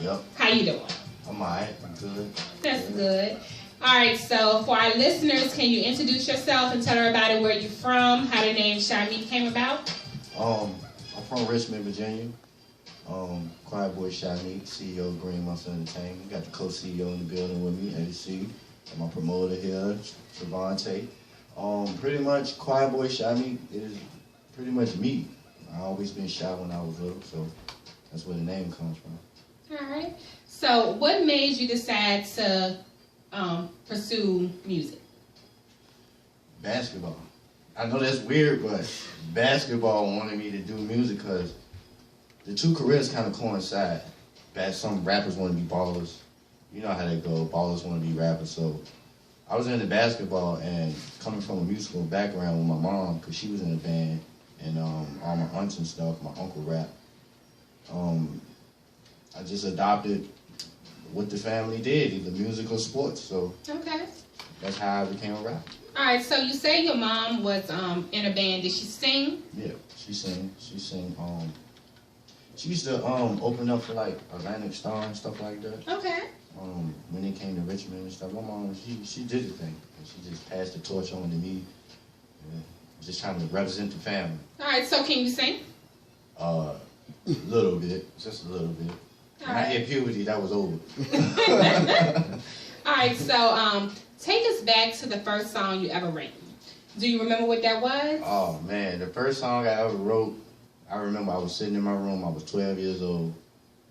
Yep. How you doing? I'm alright. I'm good. That's good. All right, so for our listeners, can you introduce yourself and tell everybody where you're from, how the name Shymeek came about? I'm from Richmond, Virginia. Quiet Boy Shymeek, CEO of Green Muscle Entertainment. Got the co-CEO in the building with me, AC. And my promoter here, Savante. Pretty much Quiet Boy Shymeek is pretty much me. I always been shy when I was little, so that's where the name comes from. All right. So what made you decide to pursue music? Basketball. I know that's weird, but basketball wanted me to do music because the two careers kind of coincide. Some rappers want to be ballers. You know how they go. Ballers want to be rappers. So I was into basketball, and coming from a musical background with my mom, because she was in a band, and all my aunts and stuff, my uncle rap. I just adopted what the family did, either music or sports. So okay, that's how I became a rapper. All right. So you say your mom was in a band. Did she sing? Yeah, she sang. She sang. She used to open up for like Atlantic Star and stuff like that. Okay. When it came to Richmond and stuff, my mom she did the thing. And she just passed the torch on to me. Just trying to represent the family. All right. So can you sing? A little bit, just a little bit. When I hit puberty, that was over. All right. So take us back to the first song you ever written. Do you remember what that was? Oh man, the first song I ever wrote. I remember I was sitting in my room. I was 12 years old,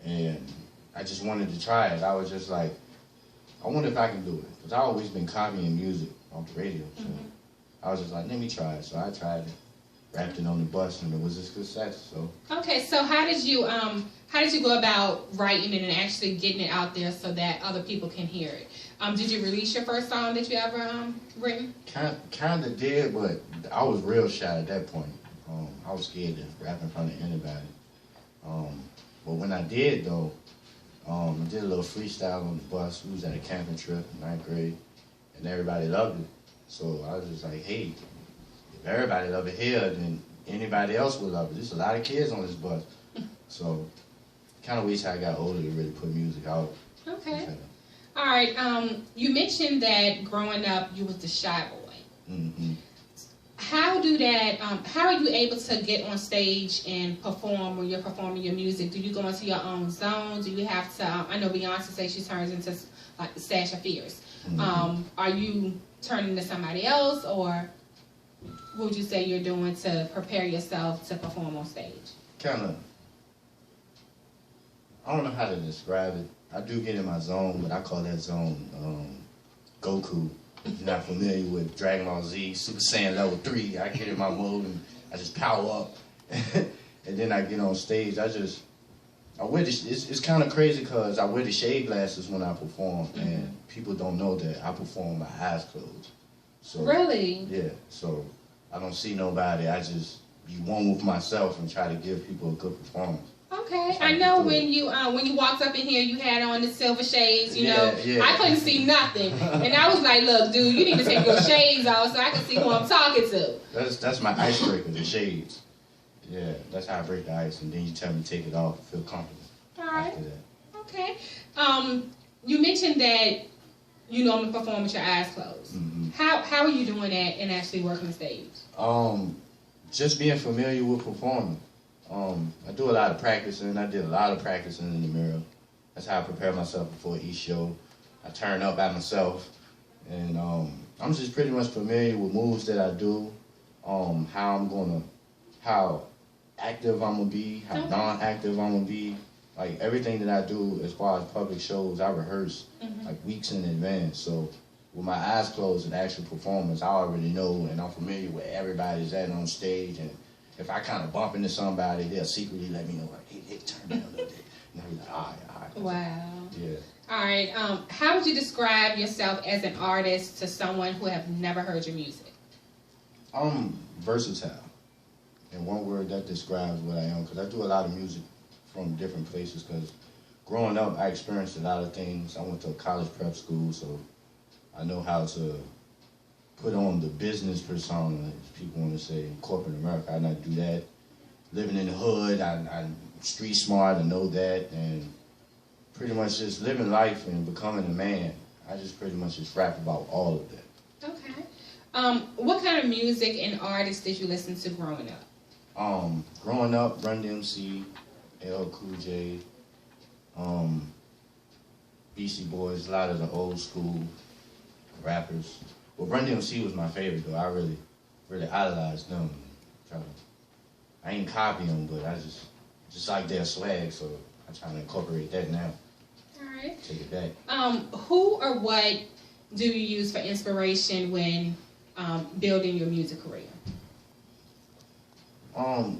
and I just wanted to try it. I was just like, I wonder if I can do it, because I've always been copying music off the radio. So I was just like, let me try it. So I tried it, rapped it on the bus, and it was a success. So okay, so how did you go about writing it and actually getting it out there so that other people can hear it? Did you release your first song that you ever written? Kind of did, but I was real shy at that point. I was scared to rap in front of anybody. But when I did, though, I did a little freestyle on the bus. We was at a camping trip in 9th grade, and everybody loved it. So I was just like, hey, if everybody loved it here, then anybody else would love it. There's a lot of kids on this bus. So kind of wish I got older to really put music out. Okay. All right. You mentioned that growing up, you was the shy boy. Mm-hmm. How are you able to get on stage and perform when you're performing your music? Do you go into your own zone? Do you have to, I know Beyonce says she turns into like the Sasha Fierce. Mm-hmm. Are you turning to somebody else, or what would you say you're doing to prepare yourself to perform on stage? Kind of, I don't know how to describe it. I do get in my zone, but I call that zone Goku. If you're not familiar with Dragon Ball Z, Super Saiyan Level 3, I get in my mode and I just power up. And then I get on stage. I wear this, it's kind of crazy because I wear the shade glasses when I perform, and people don't know that I perform with my eyes closed. So, really? Yeah, so I don't see nobody. I just be one with myself and try to give people a good performance. Okay, I know when you walked up in here, you had on the silver shades. You know, I couldn't see nothing, and I was like, "Look, dude, you need to take your shades off so I can see who I'm talking to." That's my icebreaker, the shades. Yeah, that's how I break the ice, and then you tell me to take it off, feel comfortable. All right. After that. Okay. You mentioned that you normally perform with your eyes closed. Mm-hmm. How are you doing that and actually working the stage? Just being familiar with performing. I do a lot of practicing. I did a lot of practicing in the mirror. That's how I prepare myself before each show. I turn up by myself, and I'm just pretty much familiar with moves that I do, how active I'm gonna be, how non-active I'm gonna be. Like everything that I do as far as public shows, I rehearse like weeks in advance. So with my eyes closed in actual performance, I already know, and I'm familiar with everybody's at on stage. And if I kind of bump into somebody, they'll secretly let me know, like, hey, turn down a little bit. And I'll be like, all right. Wow. Yeah. All right. How would you describe yourself as an artist to someone who have never heard your music? Versatile. In one word, that describes what I am, because I do a lot of music from different places, because growing up, I experienced a lot of things. I went to a college prep school, so I know how to put on the business persona, as people want to say, in corporate America. I know how to do that. Living in the hood, I'm street smart, I know that, and pretty much just living life and becoming a man. I just pretty much just rap about all of that. Okay. What kind of music and artists did you listen to growing up? Growing up, Run DMC, LL Cool J, Beastie Boys, a lot of the old school rappers. Well, Run DMC was my favorite though. I really idolized them. I ain't copy them, but I just like their swag, so I'm trying to incorporate that now. All right. Take it back. Who or what do you use for inspiration when building your music career?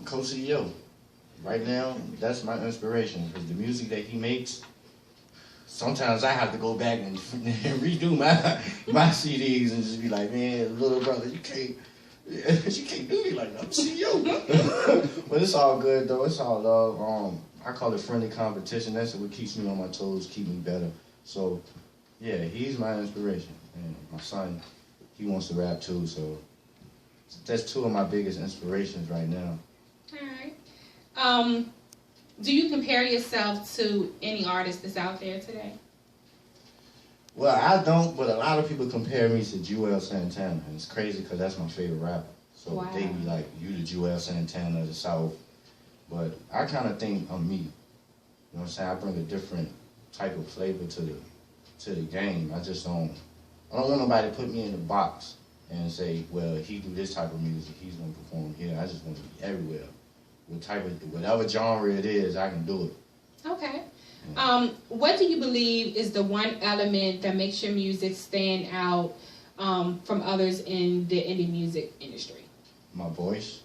Coach CEO. Right now, that's my inspiration, because the music that he makes, sometimes I have to go back and redo my CDs and just be like, man, little brother, you can't do me like that. I'm CEO. But it's all good though. It's all love. I call it friendly competition. That's what keeps me on my toes, keep me better. So, yeah, he's my inspiration. And my son, he wants to rap too. So that's two of my biggest inspirations right now. All right. Do you compare yourself to any artist that's out there today? Well, I don't, but a lot of people compare me to Juelz Santana, and it's crazy because that's my favorite rapper. So wow. They be like, you the Juelz Santana of the South. But I kind of think I'm me. You know what I'm saying? I bring a different type of flavor to the game. I don't want nobody to put me in a box and say, well, he do this type of music, he's gonna perform here. I just want to be everywhere. Whatever genre it is, I can do it. Okay. What do you believe is the one element that makes your music stand out from others in the indie music industry? My voice.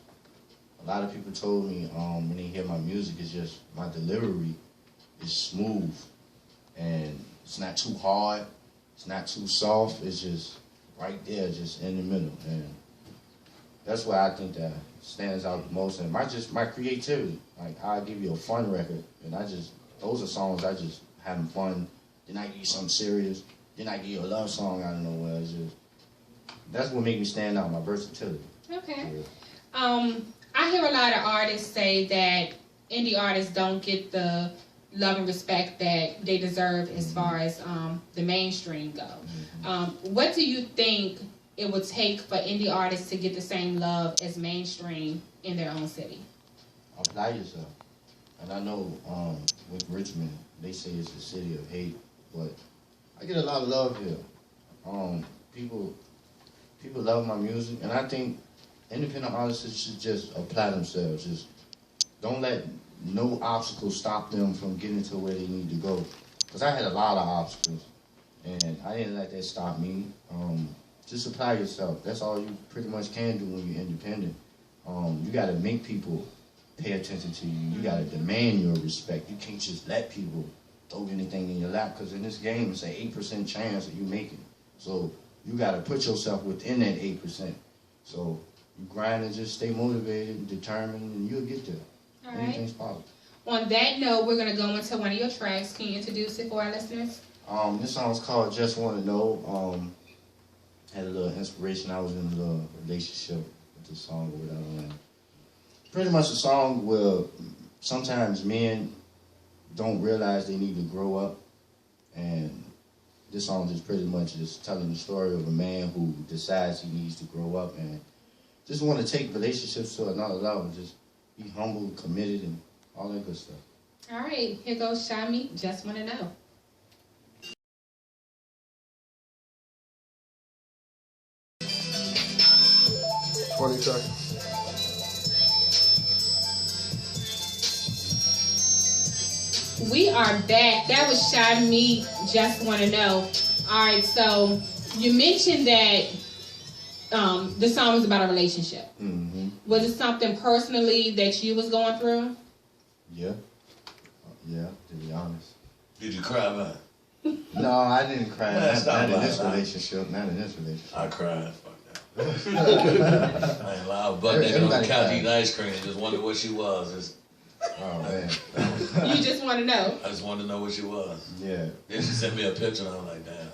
A lot of people told me when they hear my music, it's just my delivery is smooth and it's not too hard, it's not too soft, it's just right there, just in the middle. And that's why I think that stands out the most. And my creativity. Like, I'll give you a fun record, and those are songs I just having fun. Then I give you something serious. Then I give you a love song out of nowhere. That's what makes me stand out, my versatility. Okay. Yeah. I hear a lot of artists say that indie artists don't get the love and respect that they deserve as far as the mainstream go. What do you think it would take for indie artists to get the same love as mainstream in their own city? Apply yourself. And I know with Richmond, they say it's a city of hate, but I get a lot of love here. People love my music, and I think independent artists should just apply themselves. Just don't let no obstacles stop them from getting to where they need to go. Because I had a lot of obstacles, and I didn't let that stop me. Just apply yourself. That's all you pretty much can do when you're independent. You got to make people pay attention to you. You got to demand your respect. You can't just let people throw anything in your lap, because in this game, it's an 8% chance of you making it. So you got to put yourself within that 8%. So you grind and just stay motivated and determined, and you'll get there. All right. Anything's possible. On that note, we're going to go into one of your tracks. Can you introduce it for our listeners? This song's called Just Wanna Know. Had a little inspiration. I was in a little relationship with the song or whatever. Pretty much a song where sometimes men don't realize they need to grow up, and this song is pretty much just telling the story of a man who decides he needs to grow up and just want to take relationships to another level. Just be humble, committed, and all that good stuff. All right, here goes Shymeek, Just Wanna Know. $20. We are back. That was Shymeek, Just Wanna Know. All right, so you mentioned that the song was about a relationship. Mm-hmm. Was it something personally that you was going through? Yeah. Yeah, to be honest. Did you cry, man? No, I didn't cry. Man, not in this relationship. Not in this relationship. I cried. Fuck that. I ain't lie. I was butt naked on the couch eating ice cream and just wondered what she was. Oh, man. You just want to know? I just wanted to know what she was. Yeah. Then she sent me a picture and I was like, damn.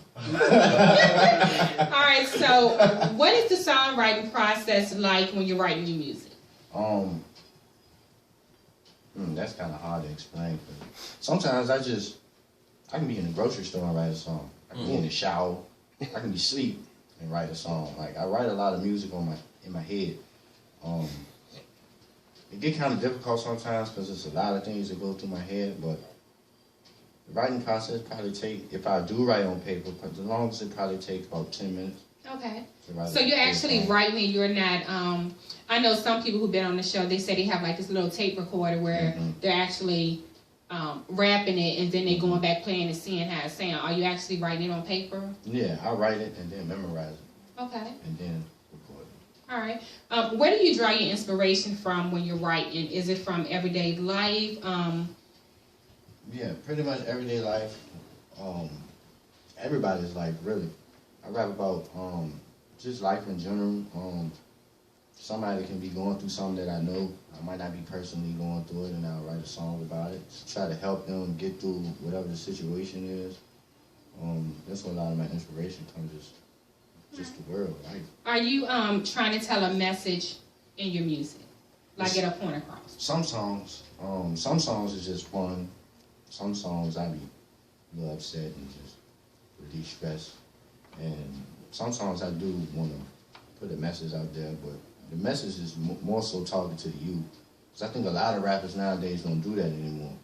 All right, so what is the songwriting process like when you're writing your music? That's kind of hard to explain. Sometimes I just I can be in the grocery store and write a song. I can be in the shower. I can be asleep and write a song. Like, I write a lot of music in my head. It get kind of difficult sometimes because there's a lot of things that go through my head, but the writing process probably if I do write on paper, the longest it probably takes about 10 minutes. Okay. So you're actually writing it, you're not, I know some people who've been on the show, they say they have like this little tape recorder where they're actually rapping it and then they're going back playing and seeing how it sounds. Are you actually writing it on paper? Yeah, I write it and then memorize it. Okay. And then record it. All right. Where do you draw your inspiration from when you're writing? Is it from everyday life? Yeah, pretty much everyday life. Everybody's life, really. I rap about just life in general. Somebody can be going through something that I know I might not be personally going through it, and I'll write a song about it. Just try to help them get through whatever the situation is. That's where a lot of my inspiration comes, just the world, life. Are you trying to tell a message in your music? Like get a point across? Some songs is just fun. Some songs I be a little upset and just release stress. And some songs I do want to put a message out there, but the message is more so talking to the youth. Because I think a lot of rappers nowadays don't do that anymore.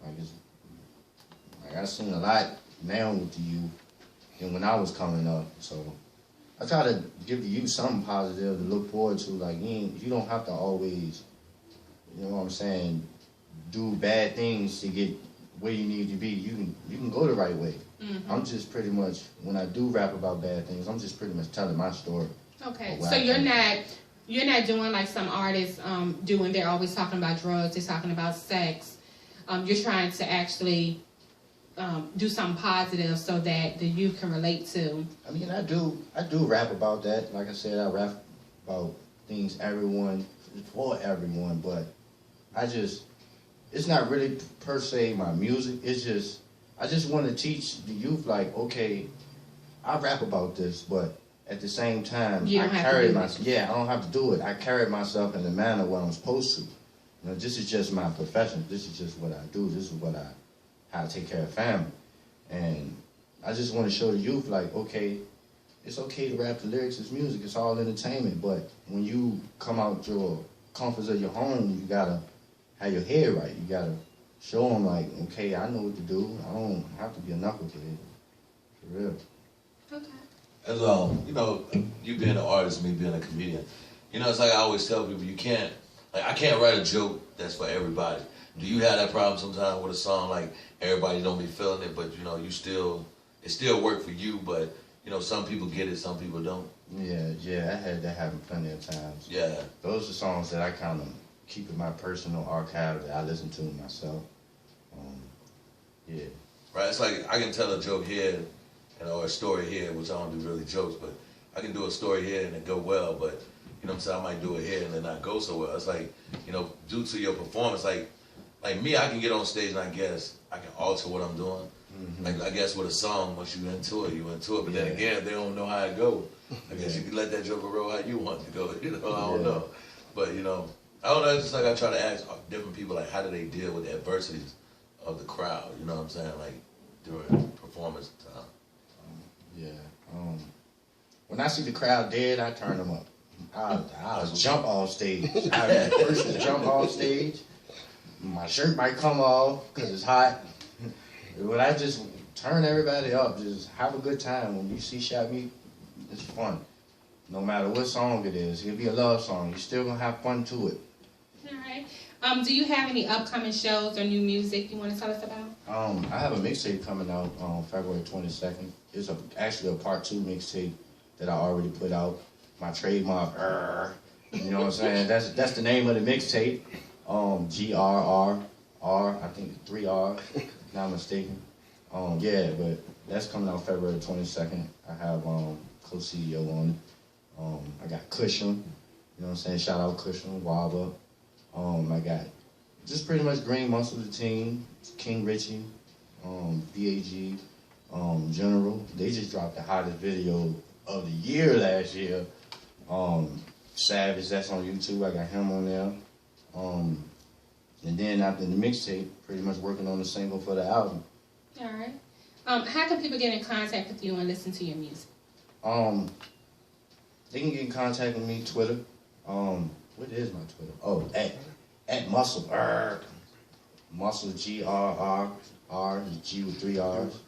Like I've seen a lot now with the youth than when I was coming up. So I try to give the youth something positive to look forward to. Like, you don't have to always, you know what I'm saying, do bad things to get where you need to be. You can go the right way. I'm just pretty much, when I do rap about bad things, I'm just pretty much telling my story. Okay, so you're not doing like some artists do when they're always talking about drugs, they're talking about sex. You're trying to actually do something positive so that the youth can relate to. I mean, I do rap about that. Like I said, I rap about things for everyone, but it's not really per se my music. It's just, I just want to teach the youth, like, okay, I rap about this, but at the same time, I don't have to do it. I carry myself in the manner where I'm supposed to. You know, this is just my profession. This is just what I do. This is how I take care of family. And I just want to show the youth, like, okay, it's okay to rap the lyrics. It's music. It's all entertainment. But when you come out your comforts of your home, you gotta have your head right. You gotta show them, like, okay, I know what to do. I don't have to be a knucklehead. For real. Okay. As you know, you being an artist, me being a comedian, you know, it's like I always tell people, I can't write a joke that's for everybody. Do you have that problem sometimes with a song, like everybody don't be feeling it, but you know, it still work for you, but you know, some people get it, some people don't? Yeah, I had that happen plenty of times. Yeah. Those are songs that I kind of keep in my personal archive that I listen to myself. Yeah. Right, it's like I can tell a joke here, or a story here, which I don't do really jokes, but I can do a story here and it go well, but you know what I'm saying, I might do it here and then not go so well. It's like, you know, due to your performance, like me, I can get on stage and I guess I can alter what I'm doing. Like, I guess with a song, once you into it, but then again, they don't know how it go. I guess you can let that joker roll how you want it to go, you know, I don't know. But, you know, I don't know, it's just like I try to ask different people, like, how do they deal with the adversities of the crowd, you know what I'm saying, like, during performance time. When I see the crowd dead, I turn them up. I'll jump off stage. I'll be the first to jump off stage. My shirt might come off because it's hot. But I just turn everybody up. Just have a good time. When you see Shymeek, it's fun. No matter what song it is. It'll be a love song. You're still going to have fun to it. All right. Do you have any upcoming shows or new music you want to tell us about? I have a mixtape coming out on February 22nd. It's actually a part 2 mixtape that I already put out. My trademark, you know what I'm saying? That's the name of the mixtape. GRR, I think 3 R's, not mistaken. But that's coming out February 22nd. I have co-CEO on it. I got Cushion, you know what I'm saying? Shout out Cushion, Waba. I got just pretty much Green Muscle, the team, King Richie, VAG, General. They just dropped the hottest video of the year last year. Savage, that's on YouTube. I got him on there. And then after the mixtape, pretty much working on the single for the album. All right. How can people get in contact with you and listen to your music? They can get in contact with me, Twitter. What is my Twitter? Oh, at Muscle. Muscle, G-R-R, G with 3 R's.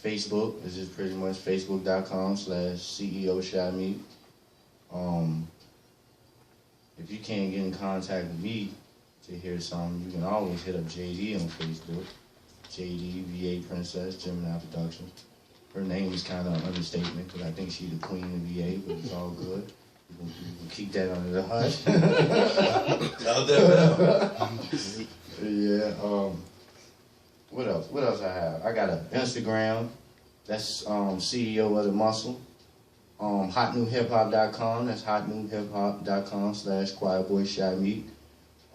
Facebook, this is pretty much facebook.com/CEO Shymeek. If you can't get in contact with me to hear something, you can always hit up JD on Facebook. JD, VA Princess, Gemini Productions. Her name is kind of an understatement because I think she's the queen of VA, but it's all good. We'll keep that under the hush. Yeah. What else? What else I have? I got an Instagram. That's CEO of the Muscle. Hotnewhiphop.com. That's hotnewhiphop.com/choirboy Shymeek.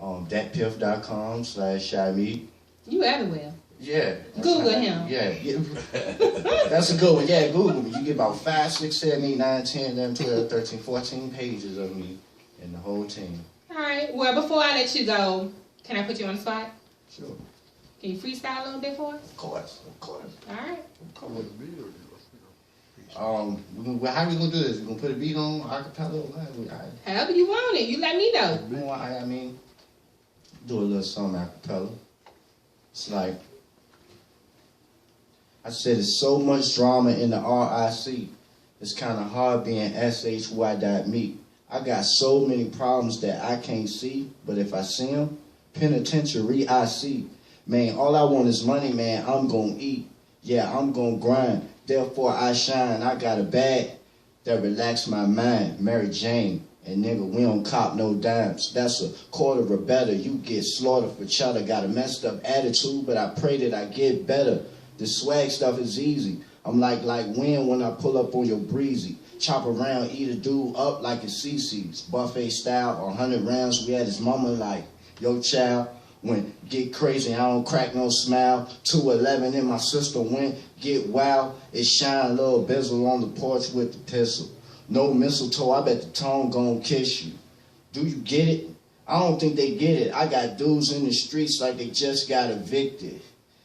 Datpiff.com/Shymeek. You everywhere. Yeah. Google him. Yeah. That's a good one. Yeah, Google me. You get about 5, 6, 7, 8, 9, 10, 11, 12, 13, 14 pages of me and the whole team. All right. Well, before I let you go, can I put you on the spot? Sure. Can you freestyle a little bit for us? Of course. All right. How we gonna do this? We gonna put a beat on acapella? However you want it. You let me know. I mean, do a little something acapella. It's like, I said, there's so much drama in the RIC. It's kind of hard being SHY.me. I got so many problems that I can't see, but if I see them, penitentiary I see. Man, all I want is money, man. I'm gonna eat. Yeah, I'm gonna grind. Therefore I shine. I got a bag that relax my mind. Mary Jane. And nigga, we don't cop no dimes. That's a quarter or better. You get slaughtered for cheddar. Got a messed up attitude, but I pray that I get better. The swag stuff is easy. I'm like wind when I pull up on your breezy. Chop around, eat a dude up like it's CC's. Buffet style, 100 rounds. We had his mama like, yo child, when get crazy, I don't crack no smile. 211 in my system, when get wild. It shine, little bezel on the porch with the pistol. No mistletoe, I bet the tone gon' kiss you. Do you get it? I don't think they get it. I got dudes in the streets like they just got evicted.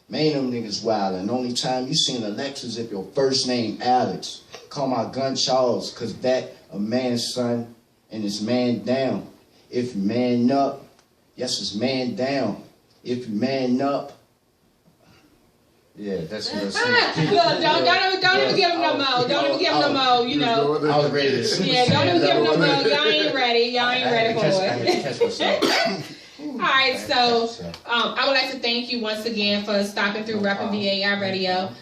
Man, them niggas wildin'. Only time you seen a Lexus if your first name Alex. Call my gun Charles, cause that a man's son and it's man down. If you man up, yes, it's man down. If you man up, yeah, that's what I said. Look, don't even give him no more. Don't even give him no more, you know. I was ready to see. Yeah, don't even give him no more. Y'all ain't ready. Y'all ain't ready for it. Catch myself. All right, so I would like to thank you once again for stopping through REPNVA iRadio.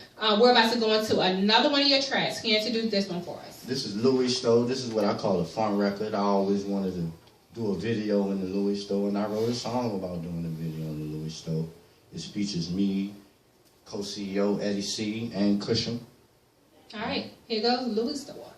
We're about to go into another one of your tracks. Can you introduce this one for us? This is Louis Stowe. This is what I call a fun record. I always wanted to do a video in the Louis Stowe, and I wrote a song about doing a video in the Louis Stowe. This features me, co-CEO Eddie C, and Cushion. All right, here goes Louis Stowe.